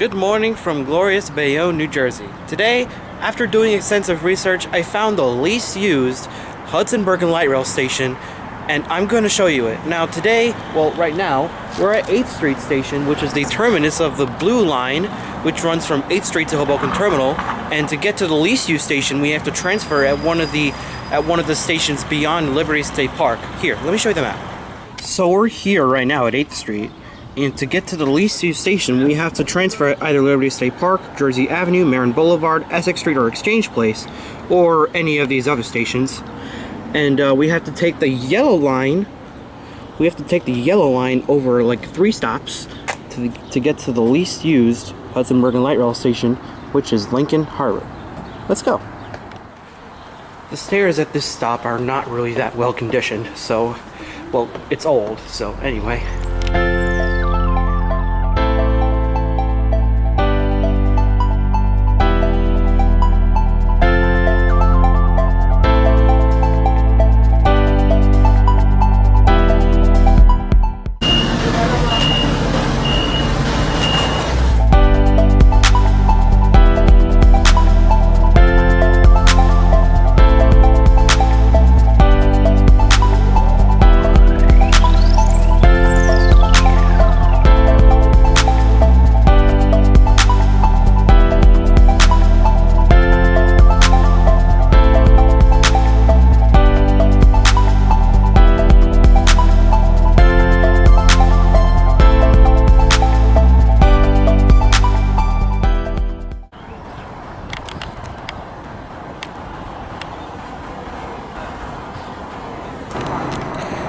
Good morning from glorious Bayonne, New Jersey. Today, after doing extensive research, I found the least used Hudson Light Rail station, and I'm going to show you it. Now today, right now, we're at 8th Street Station, which is the terminus of the Blue Line, which runs from 8th Street to Hoboken Terminal, and to get to the least used station, we have to transfer at one of the stations beyond Liberty State Park. Here, let me show you the map. So we're here right now at 8th Street. And to get to the least used station, we have to transfer at either Liberty State Park, Jersey Avenue, Marin Boulevard, Essex Street, or Exchange Place, or any of these other stations. And we have to take the yellow line. We have to take the yellow line over like 3 stops to get to the least used Hudson Light Rail station, which is Lincoln Harbor. Let's go. The stairs at this stop are not really that well conditioned, so, it's old, so anyway.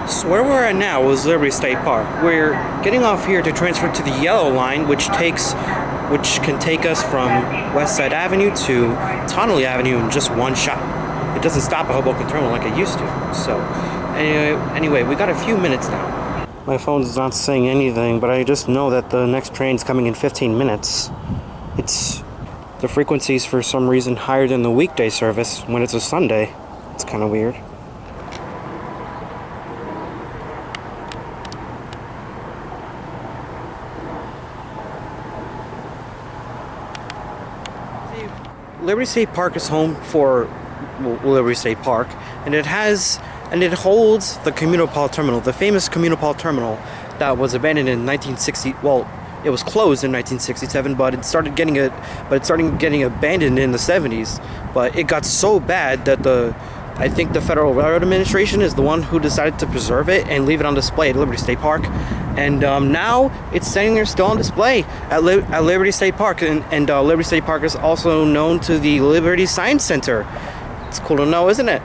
So where we're at now is Liberty State Park. We're getting off here to transfer to the yellow line, which can take us from West Side Avenue to Tonnelle Avenue in just one shot. It doesn't stop at Hoboken Terminal like it used to. So anyway, we got a few minutes now. My phone's not saying anything, but I just know that the next train's coming in 15 minutes. The frequency's for some reason higher than the weekday service when it's a Sunday. It's kind of weird. Liberty State Park is home for Liberty State Park, and it holds the Communopol Terminal, the famous Communopol Terminal that was abandoned in 1960. Well, it was closed in 1967, but it started getting abandoned in the 70s. But it got so bad that I think the Federal Railroad Administration is the one who decided to preserve it and leave it on display at Liberty State Park. And now it's standing there still on display at Liberty State Park. And Liberty State Park is also known to the Liberty Science Center. It's cool to know, isn't it?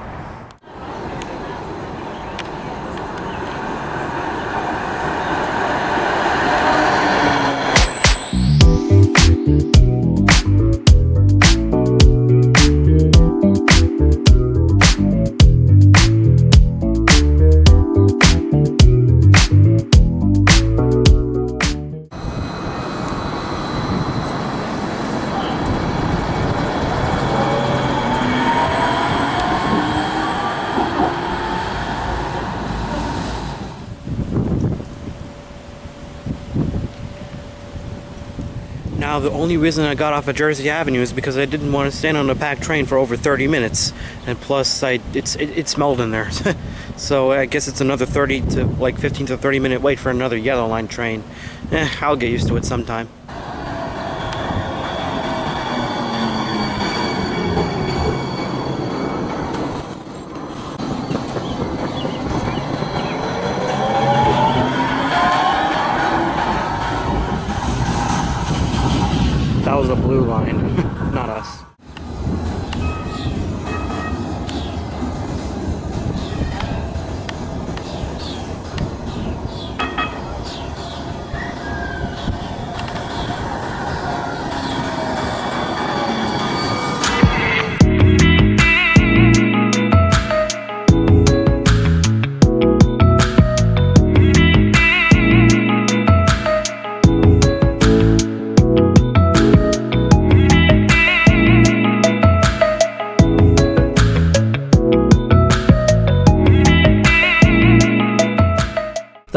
Now, the only reason I got off at Jersey Avenue is because I didn't want to stand on a packed train for over 30 minutes, and plus, it smelled in there. So I guess it's another 15 to 30 minute wait for another yellow line train. I'll get used to it sometime. That was a blue line, not us.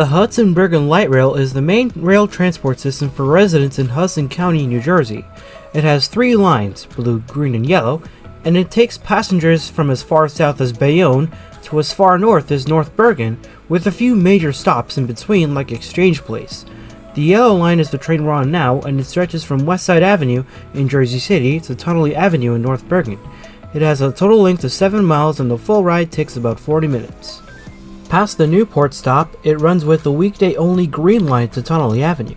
The Hudson Bergen Light Rail is the main rail transport system for residents in Hudson County, New Jersey. It has 3 lines, blue, green, and yellow, and it takes passengers from as far south as Bayonne to as far north as North Bergen, with a few major stops in between like Exchange Place. The yellow line is the train we're on now, and it stretches from Westside Avenue in Jersey City to Tunnelly Avenue in North Bergen. It has a total length of 7 miles and the full ride takes about 40 minutes. Past the Newport stop, it runs with the weekday-only Green Line to Tunnelly Avenue.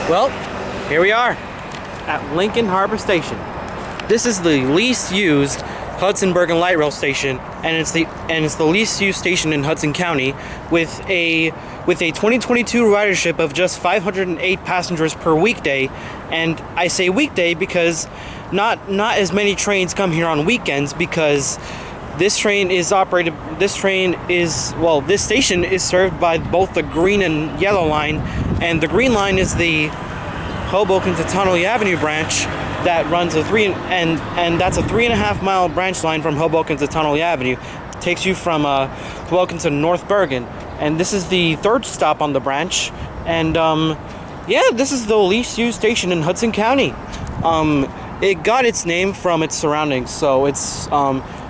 Well, here we are at Lincoln Harbor Station. This is the least used Hudson Bergen Light Rail station, and it's the least used station in Hudson County, with a 2022 ridership of just 508 passengers per weekday. And I say weekday because not as many trains come here on weekends, because this station is served by both the green and yellow line, and the green line is the Hoboken to Tunnelly Avenue branch that runs that's a 3.5 mile branch line from Hoboken to Tunnelly Avenue. It takes you from Hoboken to North Bergen, and this is the 3rd stop on the branch. And this is the least used station in Hudson County. It got its name from its surroundings, so it's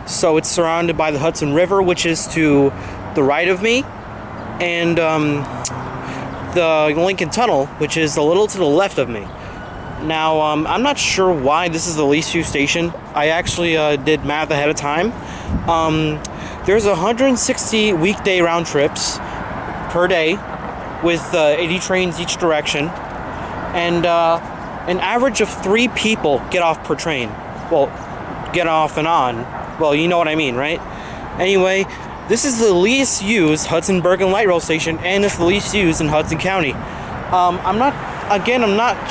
surrounded by the Hudson River, which is to the right of me, and the Lincoln Tunnel, which is a little to the left of me. Now, I'm not sure why this is the least used station. I actually did math ahead of time. There's 160 weekday round trips per day with 80 trains each direction, and an average of 3 people get off per train. Well, get off and on. Well, you know what I mean, right? Anyway, this is the least used Hudson Bergen Light Rail station, and it's the least used in Hudson County. I'm not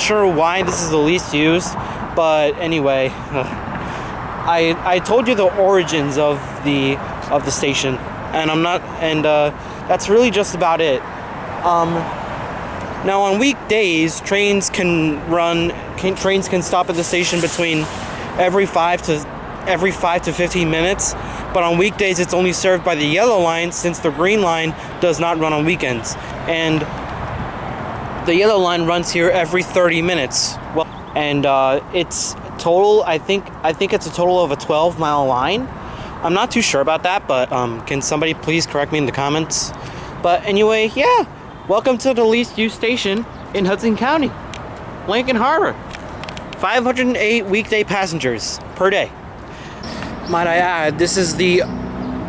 sure why this is the least used, but anyway, I told you the origins of the station, and that's really just about it. Now on weekdays, trains can stop at the station between every 5 to 15 minutes, but on weekdays it's only served by the yellow line, since the green line does not run on weekends, and the yellow line runs here every 30 minutes. Well, and it's total. I think it's a total of a 12-mile line. I'm not too sure about that, but can somebody please correct me in the comments? But anyway, yeah, welcome to the least used station in Hudson County, Lincoln Harbor. 508 weekday passengers per day. Might I add, I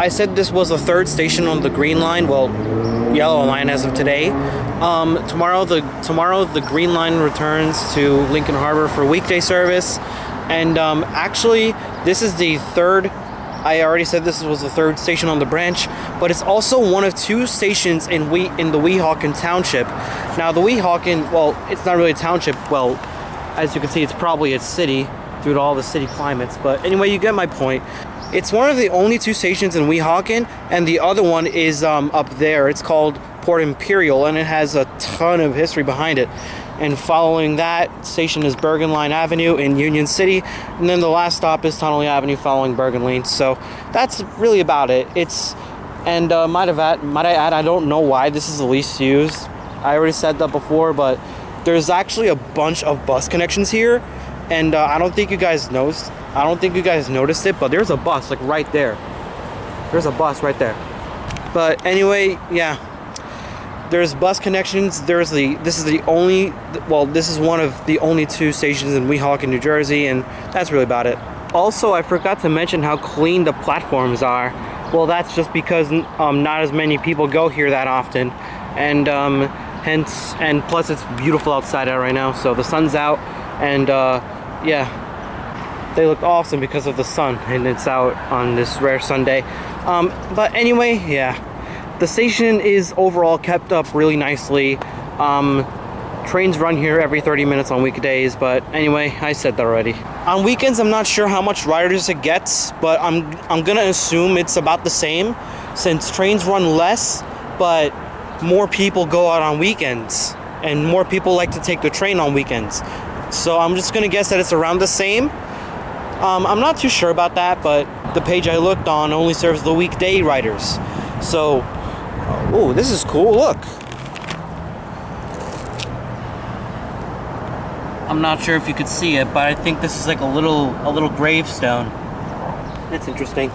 said this was the 3rd station on the green line, well, yellow line as of today. Tomorrow the green line returns to Lincoln Harbor for weekday service, and actually this is the 3rd. I already said this was the 3rd station on the branch, but it's also one of 2 stations in the Weehawken township. Now the Weehawken, well, it's not really a township. Well, as you can see, it's probably a city due to all the city climates, but anyway, you get my point. It's one of the only 2 stations in Weehawken, and the other one is up there. It's called Port Imperial, and it has a ton of history behind it. And following that station is Bergen Line Avenue in Union City, and then the last stop is Tunnelly Avenue following Bergen Lane. So that's really about it. Might I add, I don't know why this is the least used. I already said that before, but there's actually a bunch of bus connections here, and I don't think you guys noticed it, but there's a bus like right there. There's a bus right there. But anyway, yeah, there's bus connections. This is one of the only 2 stations in Weehawken, New Jersey, and that's really about it. Also, I forgot to mention how clean the platforms are. Well, that's just because not as many people go here that often, and plus it's beautiful outside right now, so the sun's out, and yeah, they look awesome because of the sun, and it's out on this rare Sunday. But anyway, yeah, the station is overall kept up really nicely. Trains run here every 30 minutes on weekdays, but anyway, I said that already. On weekends, I'm not sure how much riders it gets, but I'm gonna assume it's about the same, since trains run less, but more people go out on weekends, and more people like to take the train on weekends. So I'm just gonna guess that it's around the same. I'm not too sure about that, but the page I looked on only serves the weekday riders. So, oh, this is cool, look. I'm not sure if you could see it, but I think this is like a little gravestone. It's interesting.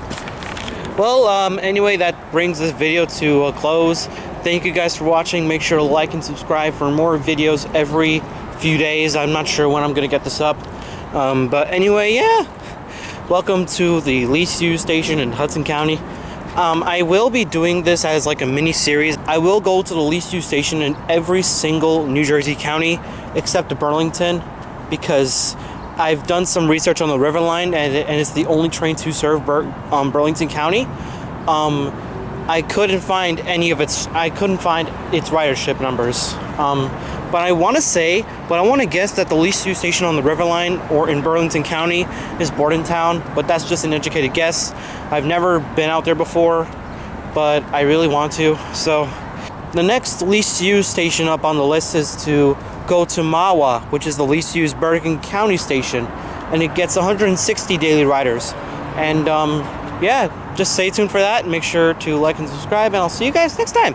Well, anyway, that brings this video to a close. Thank you guys for watching. Make sure to like and subscribe for more videos every few days. I'm not sure when I'm gonna get this up. But anyway, yeah. Welcome to the least used station in Hudson County. I will be doing this as like a mini series. I will go to the least used station in every single New Jersey county except Burlington, because I've done some research on the River Line, and it's the only train to serve Burlington County. I couldn't find its ridership numbers. But I want to guess that the least used station on the River Line or in Burlington County is Bordentown, but that's just an educated guess. I've never been out there before, but I really want to. So the next least used station up on the list is to go to Mahwah, which is the least used Bergen County station, and it gets 160 daily riders. And yeah, just stay tuned for that, and make sure to like and subscribe, and I'll see you guys next time.